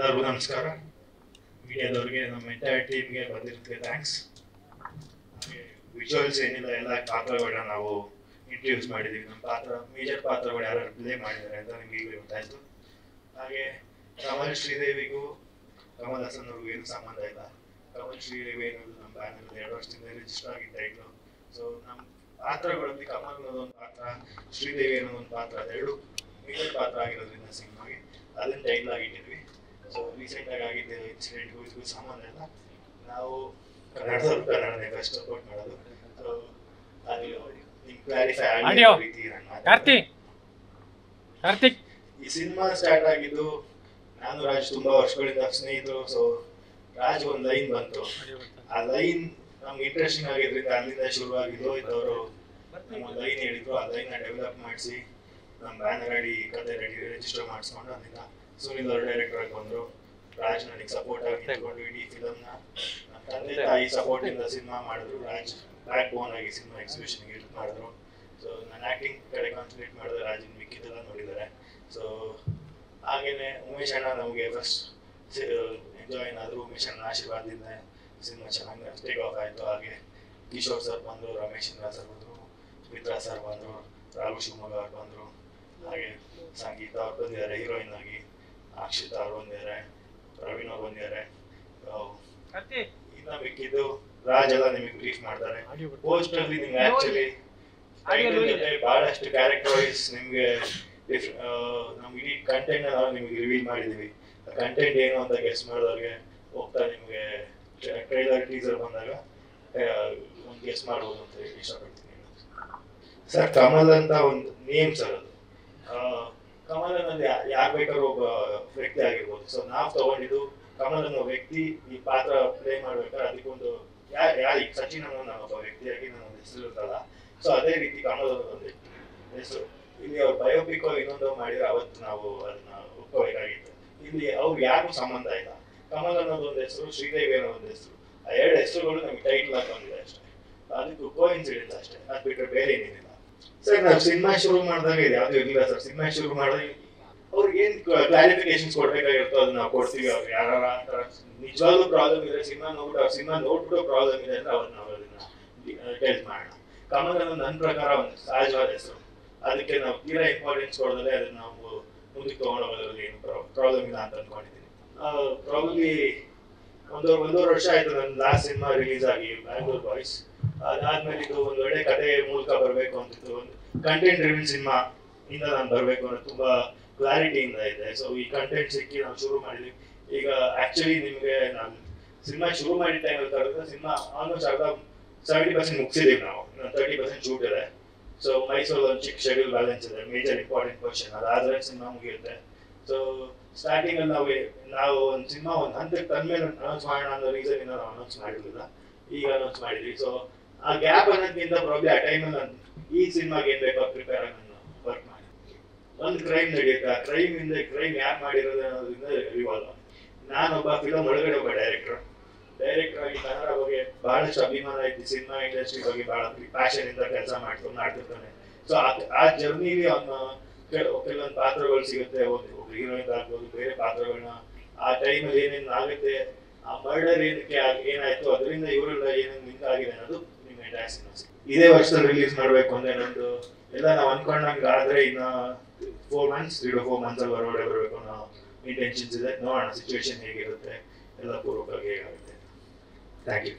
ಎಲ್ಲರಿಗೂ ನಮಸ್ಕಾರ. ಮೀಡಿಯಾದವ್ರಿಗೆ ನಮ್ಮ ಎಂಟೈರ್ ಟೀಮ್ಗೆ ಬಂದಿರೋದಕ್ಕೆ ಥ್ಯಾಂಕ್ಸ್. ಹಾಗೆ ವಿಜುವಲ್ಸ್ ಏನಿಲ್ಲ, ಎಲ್ಲ ಪಾತ್ರಗಳನ್ನ ನಾವು ಇಂಟ್ರಡ್ಯೂಸ್ ಮಾಡಿದ್ದೀವಿ. ನಮ್ಮ ಮೇಜರ್ ಪಾತ್ರಗಳು ಯಾರು ಪ್ಲೇ ಮಾಡಿದ್ದಾರೆ ಅಂತ ನಿಮ್ಗೆ ಈಗಲೇ ಗೊತ್ತಾಯ್ತು. ಹಾಗೆ ಕಮಲ್ ಶ್ರೀದೇವಿಗೂ ಕಮಲ್ ಹಾಸನ್ ಅವ್ರಿಗೂ ಏನು ಸಂಬಂಧ ಇಲ್ಲ. ಕಮಲ್ ಶ್ರೀದೇವಿ ಅನ್ನೋದು ನಮ್ಮ ಬ್ಯಾನರ್ 2 ವರ್ಷದಿಂದ ರಿಜಿಸ್ಟರ್ ಆಗಿದ್ದ ಟೈಟ್ಲು. ಸೊ ನಮ್ಮ ಪಾತ್ರಗಳಲ್ಲಿ ಕಮಲ್ ಅನ್ನೋದೊಂದು ಪಾತ್ರ, ಶ್ರೀದೇವಿ ಅನ್ನೋದೊಂದು ಪಾತ್ರ, ಅದೆರಡು ಮೇಜರ್ ಪಾತ್ರ ಆಗಿರೋದ್ರಿಂದ ಸಿನಿಮಾಗೆ ಅದನ್ನ ಟೈಟ್ಲ್ ಆಗಿಟ್ಟಿದ್ವಿ. ಸೊ ರೀಸೆಂಟಾಗಿ ಆಗಿದ್ದ ಇನ್ಸಿಡೆಂಟ್ಗೂ ಇದಕ್ಕೂ ಸಂಬಂಧ ಇಲ್ಲ. ನಾವು ಕನ್ನಡದವ್ರು ಕನ್ನಡನೇ ಫಸ್ಟ್ ಸಪೋರ್ಟ್ ಮಾಡೋದು. ಸೊ ಅದು ನಿಮ್ಗೆ ಕ್ಲಾರಿಫೈ ಆಗಲಿ ರೀತಿ ಕಾರ್ತಿಕ್ ಈ ಸಿನಿಮಾ ಸ್ಟಾರ್ಟ್ ಆಗಿದ್ದು ನಾನು ರಾಜ್ ತುಂಬಾ ವರ್ಷಗಳಿಂದ ಸ್ನೇಹಿತರು. ಸೊ ರಾಜ್ ಒಂದು ಲೈನ್ ಬಂತು, ಆ ಲೈನ್ ನಮ್ಗೆ ಇಂಟ್ರೆಸ್ಟಿಂಗ್ ಆಗಿದ್ರಿಂದ ಅಲ್ಲಿಂದ ಶುರುವಾಗಿದ್ದು. ಇದ್ದವರು ಒಂದು ಲೈನ್ ಹೇಳಿದ್ರು, ಆ ಲೈನ್ ಡೆವಲಪ್ ಮಾಡಿಸಿ ನಮ್ಮ ಬ್ಯಾನರ್ ಅಡಿ ಕತೆ ರಿಜಿಸ್ಟರ್ ಮಾಡಿಸ್ಕೊಂಡು ಅಲ್ಲಿಂದ ಸುನಿಲ್ ಅವರು ಡೈರೆಕ್ಟರ್ ಆಗಿ ಬಂದರು. ರಾಜ್ ನನಗೆ ಸಪೋರ್ಟ್ ಆಗಿ ನಿಂತ್ಕೊಂಡು ಇಡೀ ಫಿಲಮ್ನ ನಮ್ಮ ತಂದೆ ತಾಯಿ ಸಪೋರ್ಟ್ ಇಂದ ಸಿನಿಮಾ ಮಾಡಿದ್ರು. ರಾಜ್ ಬ್ಯಾಕ್ ಬೋನ್ ಆಗಿ ಸಿನಿಮಾ ಎಕ್ಸಿಬಿಷನ್ಗೆ ಹೆಲ್ಪ್ ಮಾಡಿದ್ರು. ಸೊ ನಾನು ಆಕ್ಟಿಂಗ್ ಕಡೆ ಕಾನ್ಸಂಟ್ರೇಟ್ ಮಾಡಿದ್ರೆ ರಾಜನ್ ಮಿಕ್ಕಿದ್ದೆಲ್ಲ ನೋಡಿದ್ದಾರೆ. ಸೊ ಹಾಗೇನೆ ಉಮೇಶ್ ಅಣ್ಣ ನಮಗೆ ಫಸ್ಟ್ ಎಂಜಾಯ್ ಏನಾದರೂ ಉಮೇಶ್ ಅಣ್ಣ ಆಶೀರ್ವಾದದಿಂದ ಸಿನಿಮಾ ಚೆನ್ನಾಗಿ ಟೇಕ್ ಆಫ್ ಆಯಿತು. ಹಾಗೆ ಕಿಶೋರ್ ಸರ್ ಬಂದರು, ರಮೇಶ್ ಇಂದ್ರ ಸರ್ ಬಂದರು, ಮಿತ್ರಾ ಸರ್ ಬಂದರು, ರಾಘು ಶಿವಮೊಗ್ಗ ಅವ್ರು ಬಂದರು. ಹಾಗೆ ಸಂಗೀತ ಅವ್ರು ಬಂದಿದ್ದಾರೆ ಹೀರೋಯಿನ್ ಆಗಿ, ಅಕ್ಷಿತಾ ಅವ್ರು ಬಂದಿದ್ದಾರೆ, ಪ್ರವೀಣ್ ಅವ್ರು ಬಂದಿದ್ದಾರೆ. ಇನ್ನ ಮಿಕ್ಕಿದ್ದು ರಾಜ್ ಎಲ್ಲ ನಿಮಗೆ ಬ್ರೀಫ್ ಮಾಡ್ತಾರೆ. ಪೋಸ್ಟ್ ಅಲ್ಲಿ ನಿಮ್ಗೆ ಆಕ್ಚುಲಿ ಬಹಳಷ್ಟು ಕ್ಯಾರೆಕ್ಟರ್ ವೈಸ್ ನಿಮ್ಗೆ ನಮ್ಗೆ ಇಡೀ ಕಂಟೆಂಟ್ ನಾವು ನಿಮ್ಗೆ ರಿವೀಲ್ ಮಾಡಿದೀವಿ. ಕಂಟೆಂಟ್ ಏನು ಅಂತ ಗೆಸ್ ಮಾಡೋರಿಗೆ ಹೋಗ್ತಾ ನಿಮ್ಗೆ ಟ್ರೈಲರ್ ಟೀಸರ್ ಬಂದಾಗ ಒಂದು ಗೆಸ್ ಮಾಡ್ಬೋದು ಅಂತ ಇಷ್ಟಪಡ್ತೀನಿ. ಸರ್ ಕಮಲ್ ಅಂತ ಒಂದು ನೇಮ್ ಸರ್, ಅದು ಕಮಲ್ ಅನ್ನೋದು ಯಾರು ಬೇಕಾದ್ರೂ ಒಬ್ಬ ವ್ಯಕ್ತಿ ಆಗಿರ್ಬೋದು. ಸೊ ನಾವು ತಗೊಂಡಿದ್ದು ಕಮಲ್ ಅನ್ನೋ ವ್ಯಕ್ತಿ ಈ ಪಾತ್ರ ಪ್ಲೇ ಮಾಡ್ಬೇಕಾದ್ರೆ ಅದಕ್ಕೊಂದು ಈಗ ಸಚಿನ್ ಅನ್ನೋ ನಾನೊಬ್ಬ ವ್ಯಕ್ತಿಯಾಗಿ ನನ್ನ ಹೆಸರು ಇರ್ತಲ್ಲ. ಸೊ ಅದೇ ರೀತಿ ಕಮಲ್ ಅನ್ನೋದು ಹೆಸರು. ಇಲ್ಲಿ ಅವ್ರ ಬಯೋಪಿಕ್ ಇನ್ನೊಂದು ಮಾಡಿದ್ರೆ ಅವತ್ತು ನಾವು ಅದನ್ನ ಒಪ್ಕೋಬೇಕಾಗಿತ್ತು. ಇಲ್ಲಿ ಅವ್ರು ಯಾರಿಗೂ ಸಂಬಂಧ ಇಲ್ಲ. ಕಮಲ್ ಅನ್ನೋದು ಒಂದು ಹೆಸರು, ಶ್ರೀದೇವಿ ಅನ್ನೋ ಒಂದು ಹೆಸರು, ಆ 2 ಹೆಸರುಗಳು ನಮ್ಗೆ ಟೈಟ್ಲ್ ಆಗಿ ಬಂದಿದೆ ಅಷ್ಟೇ. ಅದಕ್ಕೂ ಕೋಇನ್ಸಿಡೆನ್ಸ್ ಅಷ್ಟೇ, ಅದು ಬಿಟ್ಟರೆ ಬೇರೆ ಏನೇನಿಲ್ಲ. ಸರ್ ನಾವು ಸಿನಿಮಾ ಶುರು ಮಾಡಿದಾಗ ಇದು ಯಾವ್ದು ಇರಲಿಲ್ಲ ಸರ್. ಸಿನಿಮಾ ಶುರು ಮಾಡಿದಾಗ ಅವ್ರಿಗೆ ಏನ್ ಕ್ಲಾರಿಫಿಕೇಶನ್ಸ್ ಕೊಡ್ಬೇಕಾಗಿರುತ್ತೋ ಅದನ್ನ ನಾವು ಕೊಡ್ತೀವಿ. ಅವ್ರು ಯಾರ ನಿಜವಾಗ್ಲೂ ಪ್ರಾಬ್ಲಮ್ ಇದೆ, ಸಿನಿಮಾ ನೋಡ್ಬಿಟ್ಟು ಪ್ರಾಬ್ಲಮ್ ಇದೆ ಅಂದ್ರೆ ಅವ್ರನ್ನ ನಾವು ಅದನ್ನ ಟೆಲ್ ಮಾಡೋಣ. ಕಮಲ್ ಅನ್ನೋದು ನನ್ನ ಪ್ರಕಾರ ಒಂದು ಸಹಜವಾದ ಹೆಸರು. ಅದಕ್ಕೆ ನಾವು ತೀರಾ ಇಂಪಾರ್ಟೆನ್ಸ್ ಕೊಡೋದಲ್ಲೇ ಅದನ್ನ ನಾವು ಮುಂದಕ್ಕೆ ತಗೊಂಡೋಗೋದ್ರಲ್ಲಿ ಏನು ಪ್ರಾಬ್ಲಮ್ ಇಲ್ಲ ಅಂತ ಅನ್ಕೊಂಡಿದ್ದೀನಿ. ಪ್ರಾಬ್ಲಿ ಒಂದೂವರೆ ವರ್ಷ ಆಯ್ತು ನನ್ನ ಲಾಸ್ಟ್ ಸಿನಿಮಾ ರಿಲೀಸ್ ಆಗಿ, ಬ್ಯಾಂಗ್ಳೂರ್ ಬಾಯ್ಸ್. ಅದಾದ್ಮೇಲೆ ಇದು ಒಂದು ಒಳ್ಳೆ ಕಥೆ ಮೂಲಕ ಬರಬೇಕು ಅಂತಿತ್ತು. ಒಂದು ಕಂಟೆಂಟ್ ಡ್ರಿವನ್ ಸಿನಿಮಾ ಇಂದ ನಾನು ಬರಬೇಕು ಅನ್ನೋದು ತುಂಬಾ ಕ್ಲಾರಿಟಿಯಿಂದ ಇದೆ. ಸೊ ಈ ಕಂಟೆಂಟ್ ಸಿಕ್ಕಿ ನಾವು ಶುರು ಮಾಡಿದ್ವಿ. ಈಗ ಆಕ್ಚುಲಿ ನಿಮ್ಗೆ ನಾನು ಸಿನಿಮಾ ಶುರು ಮಾಡಿದ ಟೈಮಲ್ಲಿ ತಗೊಂಡ್ರೆ ಸಿನಿಮಾ ಆಲ್ಮೋಸ್ಟ್ 70% ಮುಗಿಸಿದೀವಿ ನಾವು. 30% ಶೂಟ್ ಇದೆ. ಸೊ ಮೈಸೂರಲ್ಲಿ ಒಂದು ಚಿಕ್ಕ ಶೆಡ್ಯೂಲ್ ಬ್ಯಾಲೆನ್ಸ್ ಇದೆ, ಮೇಜರ್ ಇಂಪಾರ್ಟೆಂಟ್ ಪೋರ್ಷನ್ ಅದಾದ್ರೆ ಸಿನಿಮಾ ಮುಗಿಯುತ್ತೆ. ಸೊ ಸ್ಟಾರ್ಟಿಂಗ್ ಅಲ್ಲಿ ನಾವು ಒಂದು ಸಿನಿಮಾ ಒಂದು ಹಂತಕ್ಕೆ ತಂದ್ಮೇಲೆ ಅನೌನ್ಸ್ ಮಾಡೋಣ ಅನ್ನೋ ರೀಸನ್ ಇಂದ ನಾವು ಅನೌನ್ಸ್ ಮಾಡಿರ್ಲಿಲ್ಲ. ಈಗ ಅನೌನ್ಸ್ ಮಾಡಿದ್ವಿ. ಸೊ ಆ ಗ್ಯಾಪ್ ಅನ್ನೋದಕ್ಕಿಂತ ಪ್ರಾಬ್ಲಿ ಆ ಟೈಮಲ್ಲಿ ನಾನು ಈ ಸಿನಿಮಾಗೆ ಏನ್ ಬೇಕೋ ಪ್ರಿಪೇರ್ ಆಗಿ ನಾನು ವರ್ಕ್ ಮಾಡಿ ಒಂದು ಕ್ರೈಮ್ ನಡೆಯುತ್ತೆ. ಆ ಕ್ರೈಮ್ ಯಾರು ಮಾಡಿರೋದು ಅನ್ನೋದ್ರಿಂದ ರಿವಾಲ್ವ್ ಆಗಿ ನಾನೊಬ್ಬ ಫಿಲಮ್ ಒಳಗಡೆ ಒಬ್ಬ ಡೈರೆಕ್ಟರ್ ಆಗಿ ಕನ್ನಡ ಬಗ್ಗೆ ಬಹಳಷ್ಟು ಅಭಿಮಾನ ಐತಿ. ಸಿನಿಮಾ ಇಂಡಸ್ಟ್ರಿ ಬಗ್ಗೆ ಬಹಳ ಪ್ಯಾಷನ್ ಇಂದ ಕೆಲಸ ಮಾಡ್ತಿರ್ತಾನೆ. ಸೊ ಆ ಜರ್ನಿಲಿ ಅವನ ಕೆಲವೊಂದು ಪಾತ್ರಗಳು ಸಿಗುತ್ತೆ. ಒಬ್ಬ ಹೀರೋಯಿನ್ ಆಗ್ಬೋದು, ಬೇರೆ ಪಾತ್ರಗಳನ್ನ ಆ ಟೈಮಲ್ಲಿ ಏನೇನು ಆಗುತ್ತೆ, ಆ ಮರ್ಡರ್ ಏನಕ್ಕೆ ಏನಾಯ್ತು, ಅದರಿಂದ ಇವರೆಲ್ಲ ಏನೇನು ಲಿಂಕ್ ಆಗಿದೆ ಅನ್ನೋದು ನಿಮ್ಮ ಎಂಟೈರ್ ಸಿನಿಮಾ. ಇದೇ ವರ್ಷದಲ್ಲಿ ರಿಲೀಸ್ ಮಾಡಬೇಕು ಅಂದ್ರೆ ನಮ್ದು ಎಲ್ಲ ನಾವು ಅನ್ಕೊಂಡಂಗೆ ಆದ್ರೆ ಇನ್ನ 3 to 4 months ಅಲ್ಲಿ ಹೊರಗಡೆ ಬರಬೇಕು ಅನ್ನೋ ಇಂಟೆನ್ಷನ್ಸ್ ಇದೆ. ನೋಡೋಣ ಸಿಚುವೇಶನ್ ಹೇಗಿರುತ್ತೆ, ಎಲ್ಲ ಪೂರ್ವಕವಾಗಿ ಹೇಗಾಗುತ್ತೆ. Thank you.